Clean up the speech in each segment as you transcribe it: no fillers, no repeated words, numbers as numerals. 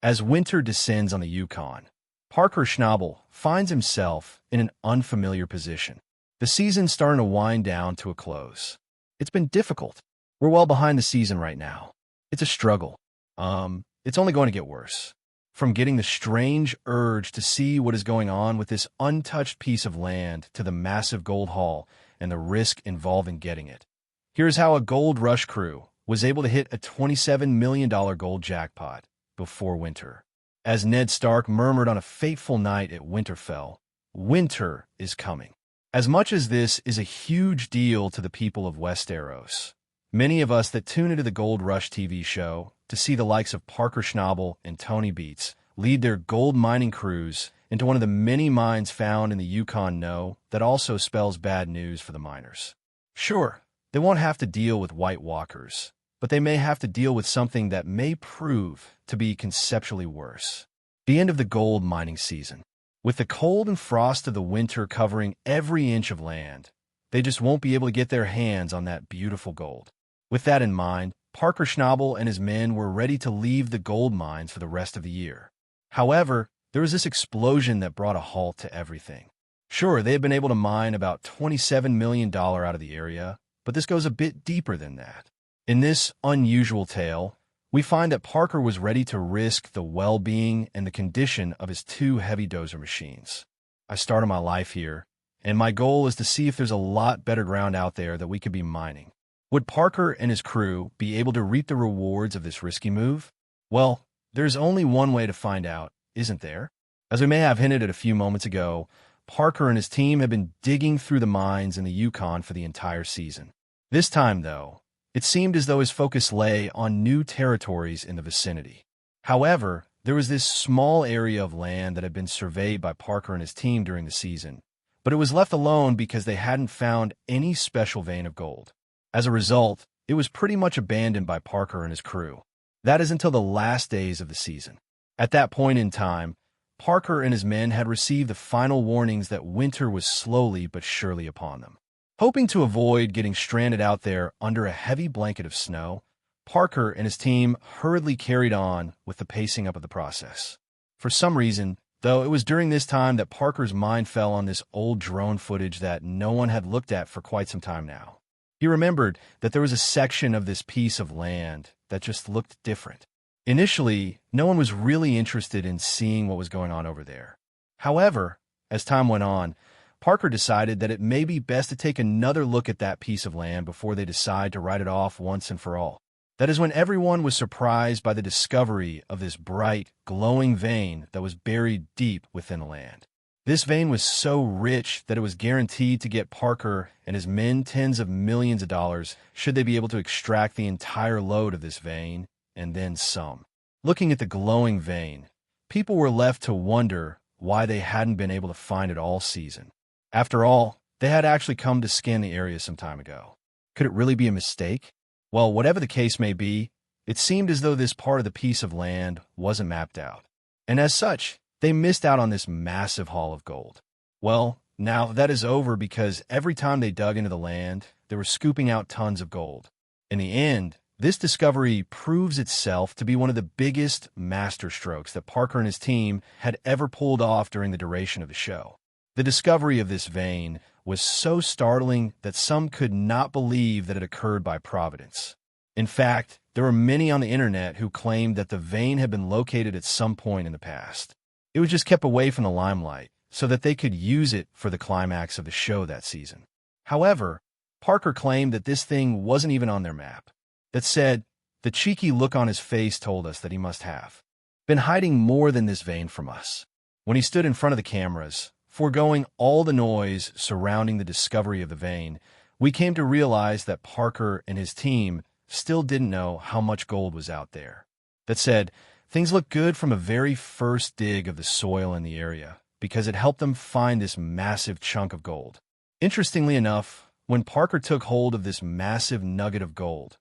As winter descends on the Yukon, Parker Schnabel finds himself in an unfamiliar position. The season's starting to wind down to a close. It's been difficult. We're well behind the season right now. It's a struggle. It's only going to get worse. From getting the strange urge to see what is going on with this untouched piece of land to the massive gold haul and the risk involved in getting it. Here's how a gold rush crew was able to hit a $27 million gold jackpot before winter. As Ned Stark murmured on a fateful night at Winterfell, winter is coming. As much as this is a huge deal to the people of Westeros, many of us that tune into the Gold Rush TV show to see the likes of Parker Schnabel and Tony Beats lead their gold mining crews into one of the many mines found in the Yukon know that also spells bad news for the miners. Sure, they won't have to deal with White Walkers, but they may have to deal with something that may prove to be conceptually worse. The end of the gold mining season. With the cold and frost of the winter covering every inch of land, they just won't be able to get their hands on that beautiful gold. With that in mind, Parker Schnabel and his men were ready to leave the gold mines for the rest of the year. However, there was this explosion that brought a halt to everything. Sure, they had been able to mine about $27 million out of the area, but this goes a bit deeper than that. In this unusual tale, we find that Parker was ready to risk the well-being and the condition of his two heavy dozer machines. I started my life here, and my goal is to see if there's a lot better ground out there that we could be mining. Would Parker and his crew be able to reap the rewards of this risky move? Well, there's only one way to find out, isn't there? As we may have hinted at a few moments ago, Parker and his team have been digging through the mines in the Yukon for the entire season. This time, though, it seemed as though his focus lay on new territories in the vicinity. However, there was this small area of land that had been surveyed by Parker and his team during the season, but it was left alone because they hadn't found any special vein of gold. As a result, it was pretty much abandoned by Parker and his crew. That is until the last days of the season. At that point in time, Parker and his men had received the final warnings that winter was slowly but surely upon them. Hoping to avoid getting stranded out there under a heavy blanket of snow, Parker and his team hurriedly carried on with the pacing up of the process. For some reason, though, it was during this time that Parker's mind fell on this old drone footage that no one had looked at for quite some time now. He remembered that there was a section of this piece of land that just looked different. Initially, no one was really interested in seeing what was going on over there. However, as time went on, Parker decided that it may be best to take another look at that piece of land before they decide to write it off once and for all. That is when everyone was surprised by the discovery of this bright, glowing vein that was buried deep within the land. This vein was so rich that it was guaranteed to get Parker and his men tens of millions of dollars should they be able to extract the entire load of this vein, and then some. Looking at the glowing vein, people were left to wonder why they hadn't been able to find it all season. After all, they had actually come to scan the area some time ago. Could it really be a mistake? Well, whatever the case may be, it seemed as though this part of the piece of land wasn't mapped out. And as such, they missed out on this massive haul of gold. Well, now that is over because every time they dug into the land, they were scooping out tons of gold. In the end, this discovery proves itself to be one of the biggest masterstrokes that Parker and his team had ever pulled off during the duration of the show. The discovery of this vein was so startling that some could not believe that it occurred by providence. In fact, there were many on the internet who claimed that the vein had been located at some point in the past. It was just kept away from the limelight so that they could use it for the climax of the show that season. However, Parker claimed that this thing wasn't even on their map. That said, the cheeky look on his face told us that he must have been hiding more than this vein from us. When he stood in front of the cameras, foregoing all the noise surrounding the discovery of the vein, we came to realize that Parker and his team still didn't know how much gold was out there. That said, things looked good from a very first dig of the soil in the area because it helped them find this massive chunk of gold. Interestingly enough, when Parker took hold of this massive nugget of gold,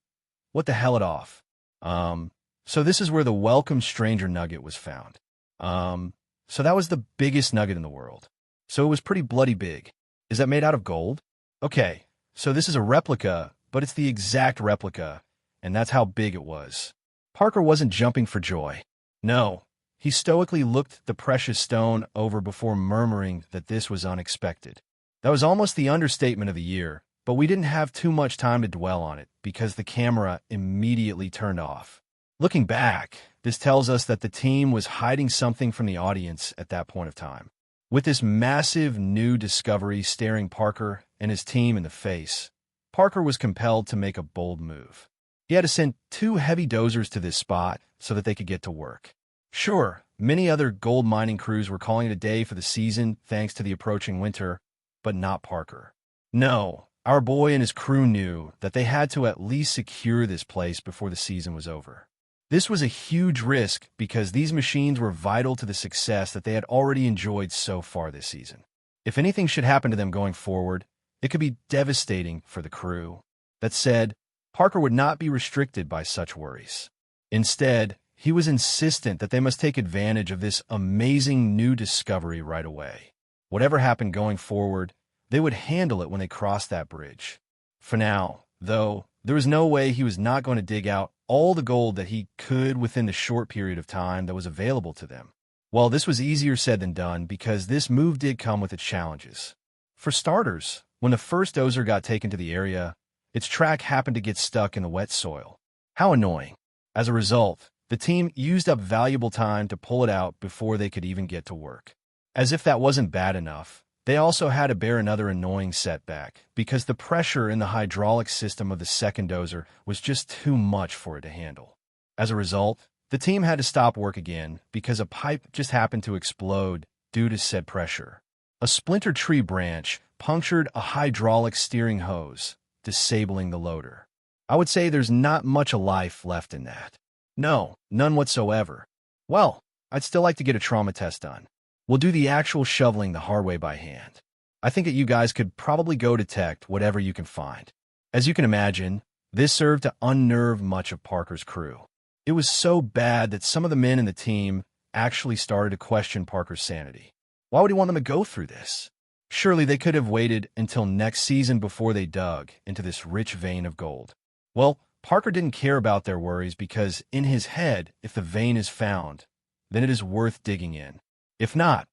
what the hell it off? So this is where the welcome stranger nugget was found. So that was the biggest nugget in the world. So it was pretty bloody big. Is that made out of gold? Okay, so this is a replica, but it's the exact replica, and that's how big it was. Parker wasn't jumping for joy. No, he stoically looked the precious stone over before murmuring that this was unexpected. That was almost the understatement of the year, but we didn't have too much time to dwell on it because the camera immediately turned off. Looking back, this tells us that the team was hiding something from the audience at that point of time. With this massive new discovery staring Parker and his team in the face, Parker was compelled to make a bold move. He had to send 2 heavy dozers to this spot so that they could get to work. Sure, many other gold mining crews were calling it a day for the season thanks to the approaching winter, but not Parker. No, our boy and his crew knew that they had to at least secure this place before the season was over. This was a huge risk because these machines were vital to the success that they had already enjoyed so far this season. If anything should happen to them going forward, it could be devastating for the crew. That said, Parker would not be restricted by such worries. Instead, he was insistent that they must take advantage of this amazing new discovery right away. Whatever happened going forward, they would handle it when they crossed that bridge. For now, though, there was no way he was not going to dig out all the gold that he could within the short period of time that was available to them. Well, this was easier said than done because this move did come with its challenges. For starters, when the first dozer got taken to the area, its track happened to get stuck in the wet soil. How annoying. As a result, the team used up valuable time to pull it out before they could even get to work. As if that wasn't bad enough, they also had to bear another annoying setback because the pressure in the hydraulic system of the second dozer was just too much for it to handle. As a result, the team had to stop work again because a pipe just happened to explode due to said pressure. A splintered tree branch punctured a hydraulic steering hose, disabling the loader. I would say there's not much of life left in that. No, none whatsoever. Well, I'd still like to get a trauma test done. We'll do the actual shoveling the hard way by hand. I think that you guys could probably go detect whatever you can find. As you can imagine, this served to unnerve much of Parker's crew. It was so bad that some of the men in the team actually started to question Parker's sanity. Why would he want them to go through this? Surely they could have waited until next season before they dug into this rich vein of gold. Well, Parker didn't care about their worries because in his head, if the vein is found, then it is worth digging in. If not,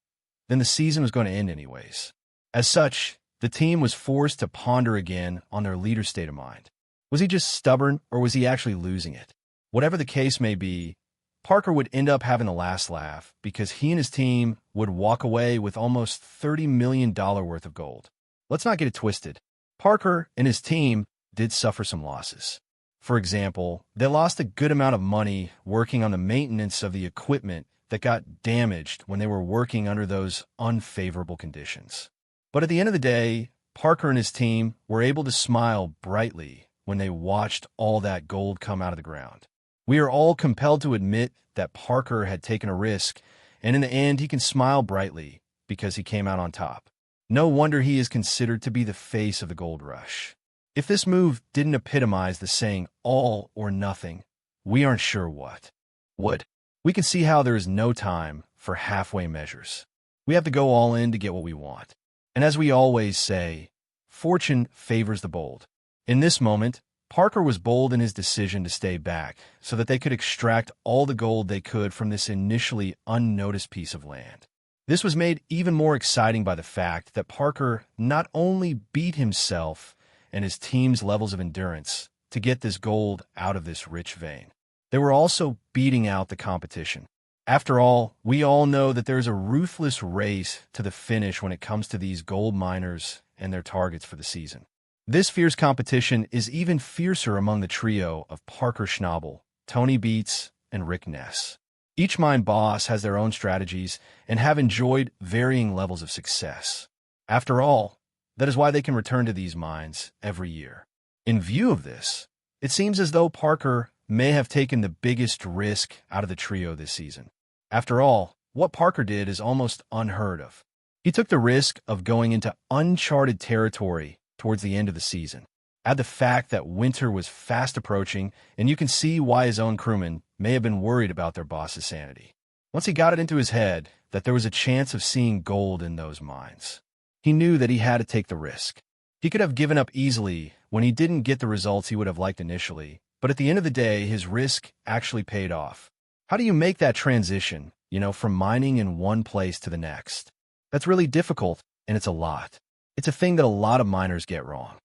then the season was going to end anyways. As such, the team was forced to ponder again on their leader's state of mind. Was he just stubborn or was he actually losing it? Whatever the case may be, Parker would end up having the last laugh because he and his team would walk away with almost $30 million worth of gold. Let's not get it twisted. Parker and his team did suffer some losses. For example, they lost a good amount of money working on the maintenance of the equipment that got damaged when they were working under those unfavorable conditions. But at the end of the day, Parker and his team were able to smile brightly when they watched all that gold come out of the ground. We are all compelled to admit that Parker had taken a risk, and in the end he can smile brightly because he came out on top. No wonder he is considered to be the face of the gold rush. If this move didn't epitomize the saying all or nothing, we aren't sure what would. We can see how there is no time for halfway measures. We have to go all in to get what we want. And as we always say, fortune favors the bold. In this moment, Parker was bold in his decision to stay back so that they could extract all the gold they could from this initially unnoticed piece of land. This was made even more exciting by the fact that Parker not only beat himself and his team's levels of endurance to get this gold out of this rich vein, they were also beating out the competition. After all, we all know that there's a ruthless race to the finish when it comes to these gold miners and their targets for the season. This fierce competition is even fiercer among the trio of Parker Schnabel, Tony Beats, and Rick Ness. Each mine boss has their own strategies and have enjoyed varying levels of success. After all, that is why they can return to these mines every year. In view of this, it seems as though Parker may have taken the biggest risk out of the trio this season. After all, what Parker did is almost unheard of. He took the risk of going into uncharted territory towards the end of the season. Add the fact that winter was fast approaching, and you can see why his own crewmen may have been worried about their boss's sanity. Once he got it into his head that there was a chance of seeing gold in those mines, he knew that he had to take the risk. He could have given up easily when he didn't get the results he would have liked initially, but at the end of the day, his risk actually paid off. How do you make that transition, from mining in one place to the next. That's really difficult, and it's a lot. It's a thing that a lot of miners get wrong.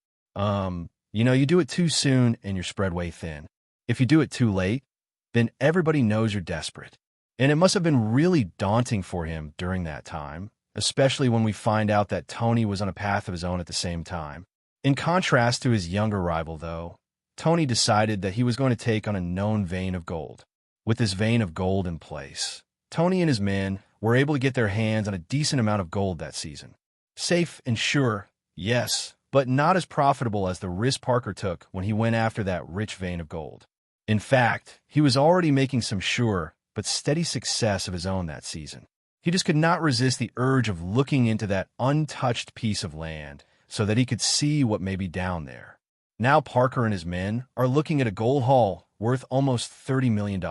You do it too soon and you're spread way thin. If you do it too late, then everybody knows you're desperate. And it must have been really daunting for him during that time, especially when we find out that Tony was on a path of his own at the same time. In contrast to his younger rival, though, Tony decided that he was going to take on a known vein of gold. With this vein of gold in place, Tony and his men were able to get their hands on a decent amount of gold that season. Safe and sure, yes, but not as profitable as the risk Parker took when he went after that rich vein of gold. In fact, he was already making some sure but steady success of his own that season. He just could not resist the urge of looking into that untouched piece of land so that he could see what may be down there. Now Parker and his men are looking at a gold haul worth almost $30 million.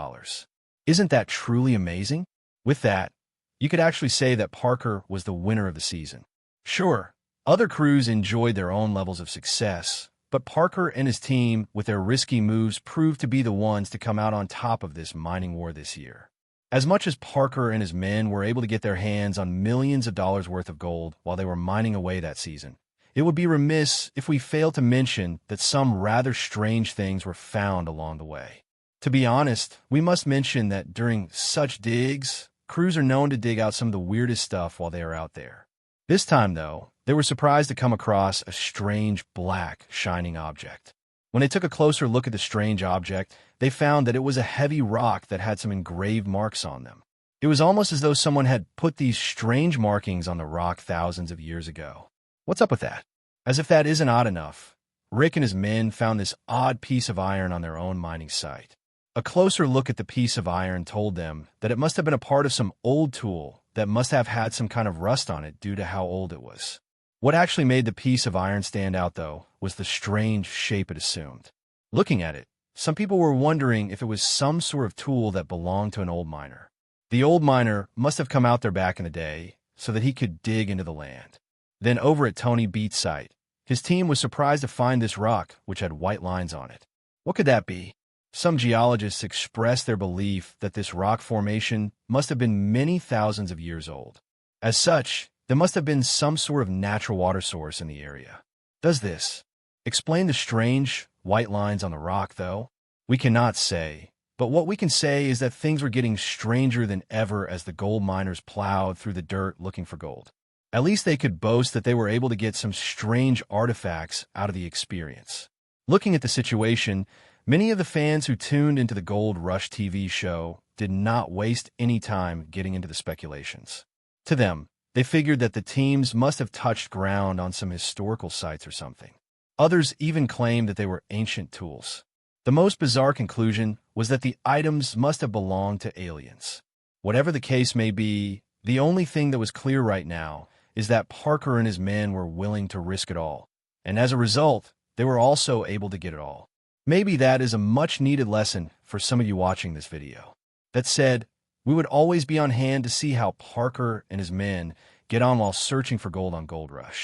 Isn't that truly amazing? With that, you could actually say that Parker was the winner of the season. Sure, other crews enjoyed their own levels of success, but Parker and his team, with their risky moves, proved to be the ones to come out on top of this mining war this year. As much as Parker and his men were able to get their hands on millions of dollars worth of gold while they were mining away that season, it would be remiss if we failed to mention that some rather strange things were found along the way. To be honest, we must mention that during such digs, crews are known to dig out some of the weirdest stuff while they are out there. This time, though, they were surprised to come across a strange, black, shining object. When they took a closer look at the strange object, they found that it was a heavy rock that had some engraved marks on them. It was almost as though someone had put these strange markings on the rock thousands of years ago. What's up with that? As if that isn't odd enough, Rick and his men found this odd piece of iron on their own mining site. A closer look at the piece of iron told them that it must have been a part of some old tool that must have had some kind of rust on it due to how old it was. What actually made the piece of iron stand out, though, was the strange shape it assumed. Looking at it, some people were wondering if it was some sort of tool that belonged to an old miner. The old miner must have come out there back in the day so that he could dig into the land. Then over at Tony Beat's site, his team was surprised to find this rock which had white lines on it. What could that be? Some geologists expressed their belief that this rock formation must have been many thousands of years old. As such, there must have been some sort of natural water source in the area. Does this explain the strange white lines on the rock, though? We cannot say, but what we can say is that things were getting stranger than ever as the gold miners plowed through the dirt looking for gold. At least they could boast that they were able to get some strange artifacts out of the experience. Looking at the situation, many of the fans who tuned into the Gold Rush TV show did not waste any time getting into the speculations. To them, they figured that the teams must have touched ground on some historical sites or something. Others even claimed that they were ancient tools. The most bizarre conclusion was that the items must have belonged to aliens. Whatever the case may be, the only thing that was clear right now is that Parker and his men were willing to risk it all, and as a result, they were also able to get it all. Maybe that is a much-needed lesson for some of you watching this video. That said, we would always be on hand to see how Parker and his men get on while searching for gold on Gold Rush.